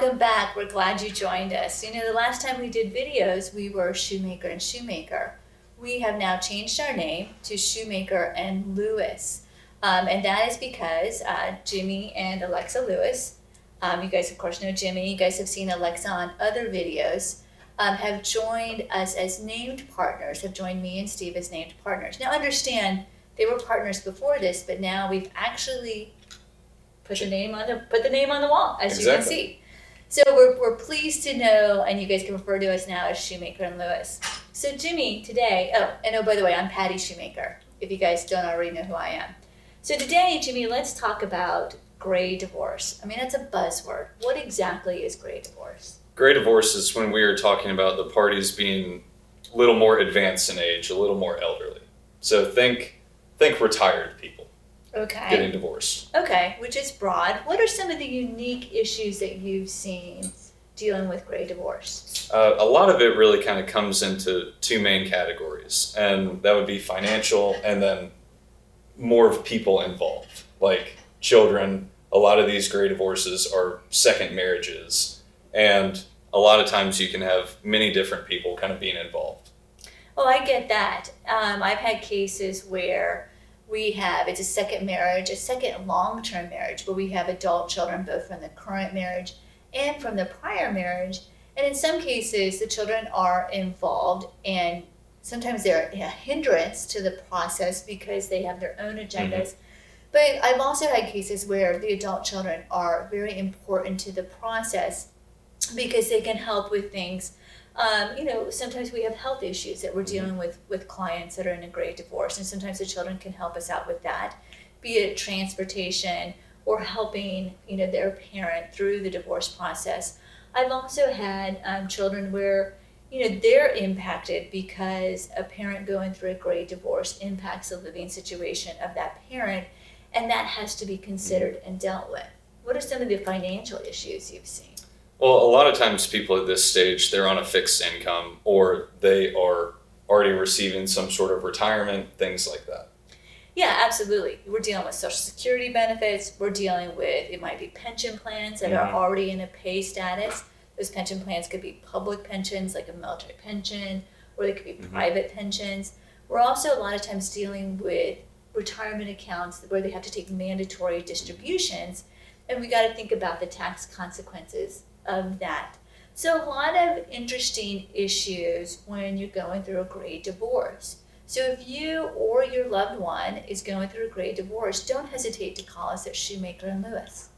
welcome back. We're glad you joined us. You know, the last time we did videos, we were Shewmaker and Shewmaker. We have now changed our name to Shewmaker and Lewis. And that is because Jimmy and Alexa Lewis, you guys of course know Jimmy, you guys have seen Alexa on other videos, have joined us as named partners, have joined me and Steve as named partners. Now understand, they were partners before this, but now we've actually put the name on the wall, as you can see. So we're pleased to know, and you guys can refer to us now as Shewmaker and Lewis. So Jimmy, today, by the way, I'm Patty Shewmaker, if you guys don't already know who I am. So today, Jimmy, let's talk about gray divorce. I mean, that's a buzzword. What exactly is gray divorce? Gray divorce is when we are talking about the parties being a little more advanced in age, a little more elderly. So think retired people. Okay. Getting divorced. Okay, which is broad. What are some of the unique issues that you've seen dealing with gray divorce? A lot of it really kind of comes into two main categories, and that would be financial and then more of people involved, like children. A lot of these gray divorces are second marriages, and a lot of times you can have many different people kind of being involved. Well, I get that. I've had cases where it's a second marriage, a second long-term marriage, where we have adult children both from the current marriage and from the prior marriage. And in some cases, the children are involved, and sometimes they're a hindrance to the process because they have their own agendas. Mm-hmm. But I've also had cases where the adult children are very important to the process because they can help with things. Sometimes we have health issues that we're dealing with clients that are in a gray divorce, and sometimes the children can help us out with that, be it transportation or helping, their parent through the divorce process. I've also had children where, they're impacted because a parent going through a gray divorce impacts the living situation of that parent, and that has to be considered and dealt with. What are some of the financial issues you've seen? Well, a lot of times people at this stage, they're on a fixed income or they are already receiving some sort of retirement, things like that. Yeah, absolutely. We're dealing with Social Security benefits. We're dealing with, it might be pension plans that are already in a pay status. Those pension plans could be public pensions, like a military pension, or they could be private pensions. We're also a lot of times dealing with retirement accounts where they have to take mandatory distributions, and we got to think about the tax consequences of that. So a lot of interesting issues when you're going through a gray divorce. So if you or your loved one is going through a gray divorce, don't hesitate to call us at Shewmaker and Lewis.